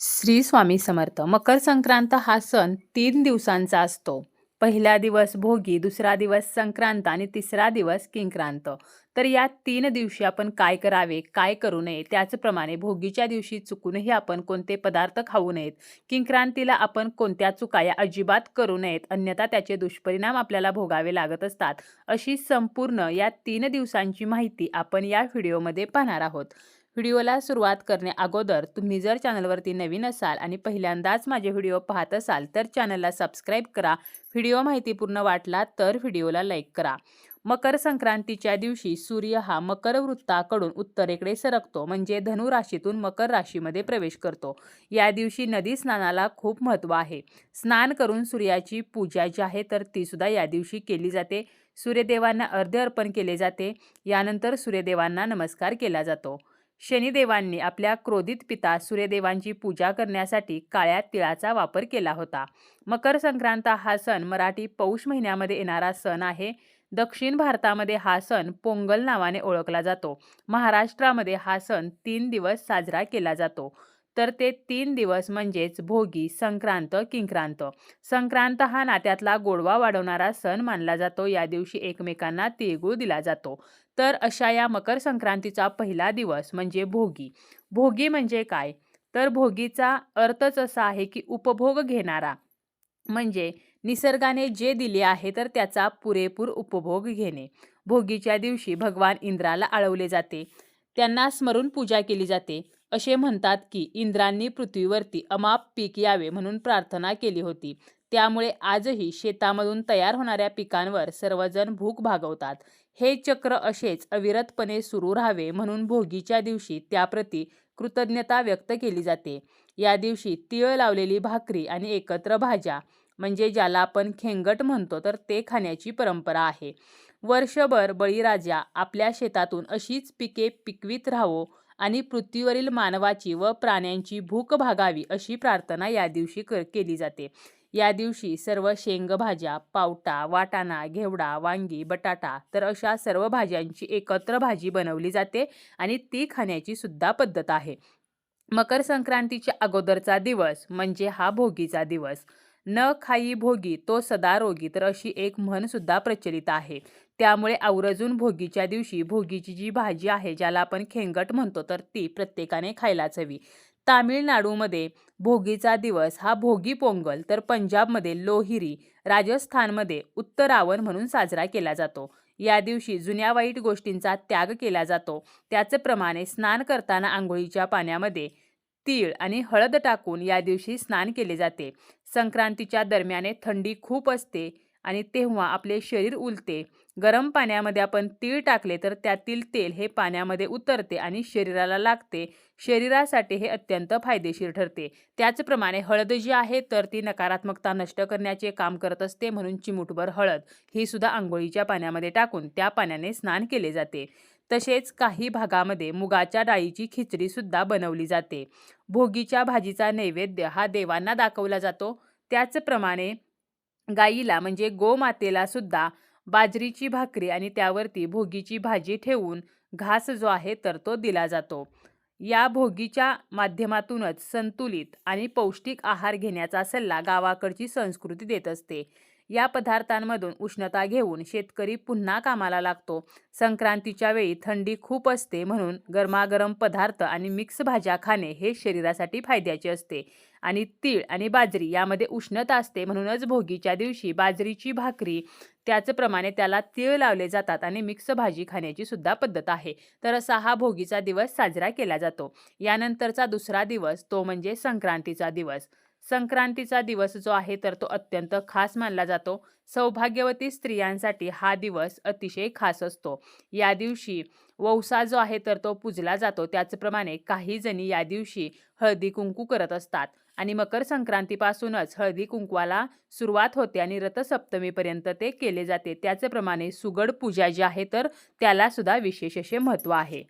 श्री स्वामी समर्थ. मकर संक्रांत हा सण 3 दिवसांचा असतो. पहिला दिवस भोगी, दुसरा दिवस संक्रांत आणि तिसरा दिवस किंक्रांत. तर या 3 दिवशी आपण काय करावे, काय करू नये, त्याचप्रमाणे भोगीच्या दिवशी चुकूनही आपण कोणते पदार्थ खाऊ नयेत. किंक्रांतीला आपण कोणत्या चुका या अजिबात करू नयेत, अन्यथा त्याचे दुष्परिणाम आपल्याला भोगावे लागत असतात. अशी संपूर्ण या 3 दिवसांची माहिती आपण या व्हिडिओमध्ये पाहणार आहोत. व्हिडिओला सुरुवात करण्या अगोदर तुम्ही जर चॅनलवरती नवीन असाल आणि पहिल्यांदाच माझे व्हिडिओ पाहत असाल तर चॅनलला सबस्क्राईब करा. व्हिडिओ माहितीपूर्ण वाटला तर व्हिडिओला लाईक करा. मकर संक्रांतीच्या दिवशी सूर्य हा मकर वृत्ताकडून उत्तरेकडे सरकतो, म्हणजे धनु राशीतून मकर राशीमध्ये प्रवेश करतो. या दिवशी नदी स्नानाला खूप महत्त्व आहे. स्नान करून सूर्याची पूजा जी आहे तर ती सुद्धा या दिवशी केली जाते. सूर्यदेवांना अर्घ्य अर्पण केले जाते. यानंतर सूर्यदेवांना नमस्कार केला जातो. शनिदेवांनी आपल्या क्रोधित पिता सूर्यदेवांची पूजा करण्यासाठी काळ्या तिळाचा वापर केला होता. मकर संक्रांत हा सण मराठी पौष महिन्यामध्ये येणारा सण आहे. दक्षिण भारतामध्ये हा सण पोंगल नावाने ओळखला जातो. महाराष्ट्रामध्ये हा सण 3 दिवस साजरा केला जातो. तर ते 3 दिवस म्हणजेच भोगी, संक्रांत, किंक्रांत. संक्रांत हा नात्यातला गोडवा वाढवणारा सण मानला जातो. या दिवशी एकमेकांना तिळगुळ दिला जातो. तर अशा या मकर संक्रांतीचा पहिला दिवस म्हणजे भोगी. भोगी म्हणजे काय? तर भोगीचा अर्थच असा आहे की उपभोग घेणारा, म्हणजे निसर्गाने जे दिले आहे तर त्याचा पुरेपूर उपभोग घेणे. भोगीच्या दिवशी भगवान इंद्राला आळवले जाते. त्यांना स्मरून पूजा केली जाते. असे म्हणतात की इंद्रांनी पृथ्वीवरती अमाप पीक यावे म्हणून प्रार्थना केली होती. त्यामुळे आजही शेतामधून तयार होणाऱ्या पिकांवर सर्वजण भूक भागवतात. हे चक्र असेच अविरतपणे सुरू राहावे म्हणून भोगीच्या दिवशी त्याप्रती कृतज्ञता व्यक्त केली जाते. या दिवशी तीळ लावलेली भाकरी आणि एकत्र भाज्या, म्हणजे ज्याला आपण खेंगट म्हणतो, तर ते खाण्याची परंपरा आहे. वर्षभर बळीराजा आपल्या शेतातून अशीच पिके पिकवीत राहावो आणि पृथ्वीवरील मानवाची व प्राण्यांची भूक भागावी अशी प्रार्थना या दिवशी केली जाते. या दिवशी सर्व शेंगभाज्या, पावटा, वाटाणा, घेवडा, वांगी, बटाटा, तर अशा सर्व भाज्यांची एकत्र भाजी बनवली जाते आणि ती खाण्याची सुद्धा पद्धत आहे. मकर संक्रांतीच्या अगोदरचा दिवस म्हणजे हा भोगीचा दिवस. न खाई भोगी तो सदा रोगी, तर अशी एक म्हण सुद्धा प्रचलित आहे. त्यामुळे आवर्जून भोगीच्या दिवशी भोगीची जी भाजी आहे, ज्याला आपण खेंगट म्हणतो, तर ती प्रत्येकाने खायलाच हवी. तामिळनाडूमध्ये भोगीचा दिवस हा भोगी पोंगल, तर पंजाबमध्ये लोहिरी, राजस्थानमध्ये उत्तरावण म्हणून साजरा केला जातो. या दिवशी जुन्या वाईट गोष्टींचा त्याग केला जातो. त्याचप्रमाणे स्नान करताना आंघोळीच्या पाण्यामध्ये तीळ आणि हळद टाकून या दिवशी स्नान केले जाते. संक्रांतीच्या दरम्याने थंडी खूप असते आणि तेव्हा आपले शरीर उलते. गरम पाण्यामध्ये आपण तीळ टाकले तर त्यातील तेल हे पाण्यामध्ये उतरते आणि शरीराला लागते. शरीरासाठी हे अत्यंत फायदेशीर ठरते. त्याचप्रमाणे हळद जी आहे तर ती नकारात्मकता नष्ट करण्याचे काम करत असते, म्हणून चिमूटभर हळद ही सुद्धा आंघोळीच्या पाण्यामध्ये टाकून त्या पाण्याने स्नान केले जाते. तसेच काही भागामध्ये मुगाच्या डाळीची खिचडी सुद्धा बनवली जाते. भोगीच्या भाजीचा नैवेद्य हा देवांना दाखवला जातो. त्याचप्रमाणे गाईला म्हणजे गोमातेला सुद्धा बाजरीची भाकरी आणि त्यावरती भोगीची भाजी ठेवून घास जो आहे तर तो दिला जातो. या भोगीच्या माध्यमातूनच संतुलित आणि पौष्टिक आहार घेण्याचा सल्ला गावाकडची संस्कृती देत असते. या पदार्थांमधून उष्णता घेऊन शेतकरी पुन्हा कामाला लागतो. संक्रांतीच्या वेळी थंडी खूप असते, म्हणून गरमागरम पदार्थ आणि मिक्स भाज्या खाणे हे शरीरासाठी फायद्याचे असते. आणि तीळ आणि बाजरी यामध्ये उष्णता असते, म्हणूनच भोगीच्या दिवशी बाजरीची भाकरी, त्याचप्रमाणे त्याला तीळ लावले जातात आणि मिक्स भाजी खाण्याची सुद्धा पद्धत आहे. तर असा हा भोगीचा दिवस साजरा केला जातो. यानंतरचा दुसरा दिवस तो म्हणजे संक्रांतीचा दिवस. संक्रांतीचा दिवस जो आहे तर तो अत्यंत खास मानला जातो. सौभाग्यवती स्त्रियांसाठी हा दिवस अतिशय खास असतो. या दिवशी वौसा जो आहे तर तो पूजला जातो. त्याचप्रमाणे काही जणी या दिवशी हळदी कुंकू करत असतात आणि मकर संक्रांतीपासूनच हळदी कुंकवाला सुरुवात होते आणि रथसप्तमीपर्यंत ते केले जाते. त्याचप्रमाणे सुगड पूजा जी आहे तर त्याला सुद्धा विशेष असे महत्त्व आहे.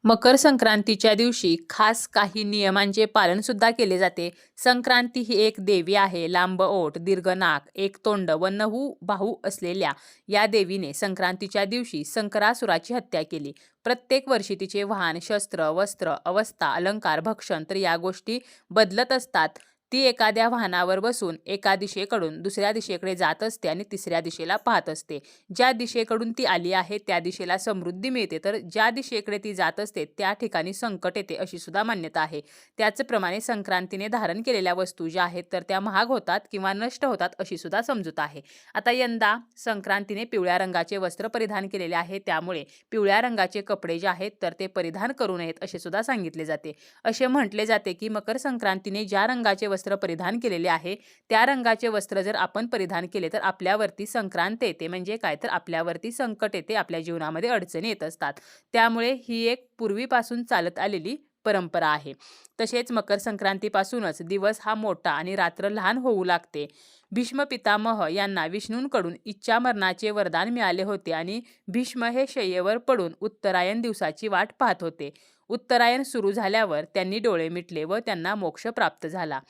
मकर संक्रांतीच्या दिवशी खास काही नियमांचे पालन सुद्धा केले जाते. संक्रांती ही एक देवी आहे. लांब ओठ, दीर्घ नाक, एक तोंड व 9 बाहू असलेल्या या देवीने संक्रांतीच्या दिवशी संकरासुराची हत्या केली. प्रत्येक वर्षी तिचे वाहन, शस्त्र, वस्त्र, अवस्था, अलंकार, भक्षण तर या गोष्टी बदलत असतात. ती एखाद्या वाहनावर बसून एका दिशेकडून दुसऱ्या दिशेकडे जात असते आणि तिसऱ्या दिशेला पाहत असते. ज्या दिशेकडून ती आली आहे त्या दिशेला समृद्धी मिळते, तर ज्या दिशेकडे ती जात असते त्या ठिकाणी संकट येते अशी सुद्धा मान्यता आहे. त्याचप्रमाणे संक्रांतीने धारण केलेल्या वस्तू ज्या आहेत तर त्या महाग होतात किंवा नष्ट होतात अशी सुद्धा समजूत आहे. आता यंदा संक्रांतीने पिवळ्या रंगाचे वस्त्र परिधान केलेले आहे, त्यामुळे पिवळ्या रंगाचे कपडे जे आहेत तर ते परिधान करू नयेत असे सुद्धा सांगितले जाते. असे म्हटले जाते की मकर संक्रांतीने ज्या रंगाचे वस्त्र परिधान केलेले आहे त्या रंगाचे वस्त्र जर आपण परिधान केले तर आपल्यावरती संक्रांत येते. म्हणजे काय, तर आपल्यावरती संकट येते, आपल्या जीवनामध्ये अडचणी येत असतात. त्यामुळे ही एक पूर्वीपासून चालत आलेली परंपरा आहे. तसेच मकर संक्रांतीपासूनच दिवस हा मोठा आणि रात्र लहान होऊ लागते. भीष्म पितामह यांना विष्णूंकडून इच्छामरणाचे वरदान मिळाले होते आणि भीष्म हे शय्येवर पडून उत्तरायण दिवसाची वाट पाहत होते. उत्तरायण सुरू झाल्यावर त्यांनी डोळे मिटले व त्यांना मोक्ष प्राप्त झाला.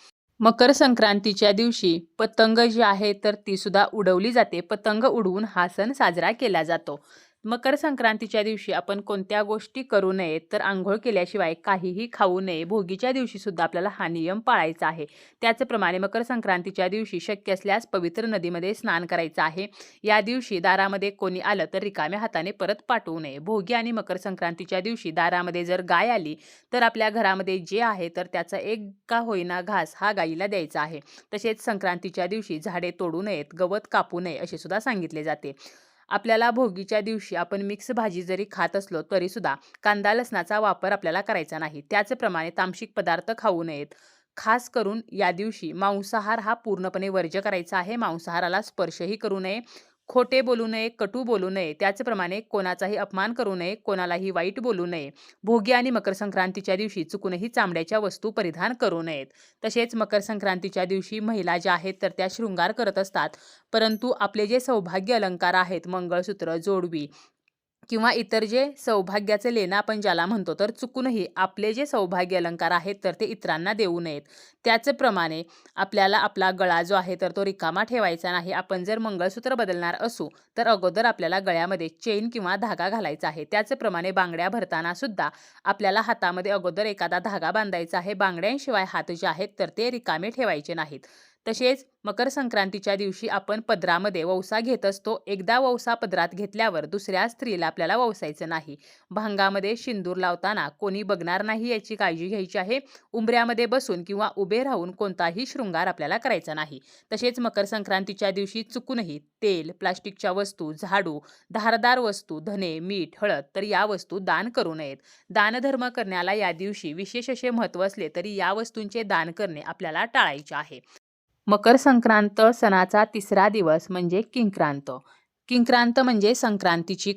मकर संक्रांतीच्या दिवशी पतंग जी आहे तर ती सुद्धा उडवली जाते. पतंग उडवून हा सण साजरा केला जातो. मकर संक्रांतीच्या दिवशी आपण कोणत्या गोष्टी करू नयेत, तर आंघोळ केल्याशिवाय काहीही खाऊ नये. भोगीच्या दिवशी सुद्धा आपल्याला हा नियम पाळायचा आहे. त्याचप्रमाणे मकर संक्रांतीच्या दिवशी शक्य असल्यास पवित्र नदीमध्ये स्नान करायचं आहे. या दिवशी दारामध्ये कोणी आलं तर रिकाम्या हाताने परत पाठवू नये. भोगी आणि मकर संक्रांतीच्या दिवशी दारामध्ये जर गाय आली तर आपल्या घरामध्ये जे आहे तर त्याचा एक का होईना घास हा गायीला द्यायचा आहे. तसेच संक्रांतीच्या दिवशी झाडे तोडू नयेत, गवत कापू नये असे सुद्धा सांगितले जाते. आपल्याला भोगीच्या दिवशी आपण मिक्स भाजी जरी खात असलो तरी सुद्धा कांदा लसणाचा वापर आपल्याला करायचा नाही. त्याचप्रमाणे तामसिक पदार्थ खाऊ नयेत. खास करून या दिवशी मांसाहार हा पूर्णपणे वर्ज्य करायचा आहे. मांसाहाराला स्पर्शही करू नये. खोटे बोलू नये, कटू बोलू नये. त्याचप्रमाणे कोणाचाही अपमान करू नये, कोणालाही वाईट बोलू नये. भोगी आणि मकर संक्रांतीच्या दिवशी चुकूनही चामड्याच्या वस्तू परिधान करू नयेत. तसेच मकर संक्रांतीच्या दिवशी महिला ज्या आहेत तर त्या शृंगार करत असतात. परंतु आपले जे सौभाग्य अलंकार आहेत, मंगळसूत्र, जोडवी किंवा इतर जे सौभाग्याचे लेणं आपण ज्याला म्हणतो, तर चुकूनही आपले जे सौभाग्य अलंकार आहेत तर ते इतरांना देऊ नयेत. त्याचप्रमाणे आपल्याला आपला गळा जो आहे तर तो रिकामा ठेवायचा नाही. आपण जर मंगळसूत्र बदलणार असू तर अगोदर आपल्याला गळ्यामध्ये चेन किंवा धागा घालायचा आहे. त्याचप्रमाणे बांगड्या भरताना सुद्धा आपल्याला हातामध्ये अगोदर एखादा धागा बांधायचा आहे. बांगड्यांशिवाय हात जे आहेत तर ते रिकामे ठेवायचे नाहीत. तसेच मकर संक्रांतीच्या दिवशी आपण पदरामध्ये वौसा घेत असतो. एकदा वौसा पदरात घेतल्यावर दुसऱ्या स्त्रीला आपल्याला वौसायचं नाही. भांगामध्ये शिंदूर लावताना कोणी बघणार नाही याची काळजी घ्यायची आहे. उंबऱ्यामध्ये बसून किंवा उभे राहून कोणताही शृंगार आपल्याला करायचा नाही. तसेच मकर संक्रांतीच्या दिवशी चुकूनही तेल, प्लास्टिकच्या वस्तू, झाडू, धारदार वस्तू, धने, मीठ, हळद तर या वस्तू दान करू नयेत. दानधर्म करण्याला या दिवशी विशेष असे महत्त्व असले तरी या वस्तूंचे दान करणे आपल्याला टाळायचे आहे. मकर संक्रांत सणाचा तिसरा दिवस म्हणजे किंक्रांत. किंक्रांत म्हणजे संक्रांतीची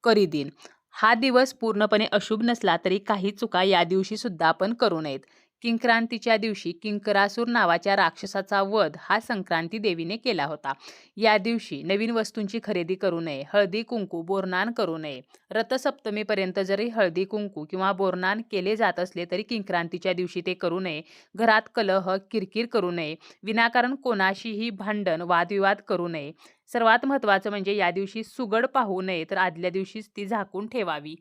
करी दिन. हा दिवस पूर्णपणे अशुभ नसला तरी काही चुका या दिवशी सुद्धा आपण करू नयेत. किंक्रांतीच्या दिवशी किंकरासूर नावाच्या राक्षसाचा वध हा संक्रांती देवीने केला होता. या दिवशी नवीन वस्तूंची खरेदी करू नये. हळदी कुंकू बोरनान करू नये. रथसप्तमीपर्यंत जरी हळदी कुंकू किंवा बोरनान केले जात असले तरी किंक्रांतीच्या दिवशी ते करू नये. घरात कलह, किरकिर करू नये. विनाकारण कोणाशीही भांडण, वादविवाद करू नये. सर्वात महत्त्वाचं म्हणजे या दिवशी सुगड पाहू नये, तर आदल्या दिवशीच ती झाकून ठेवावी.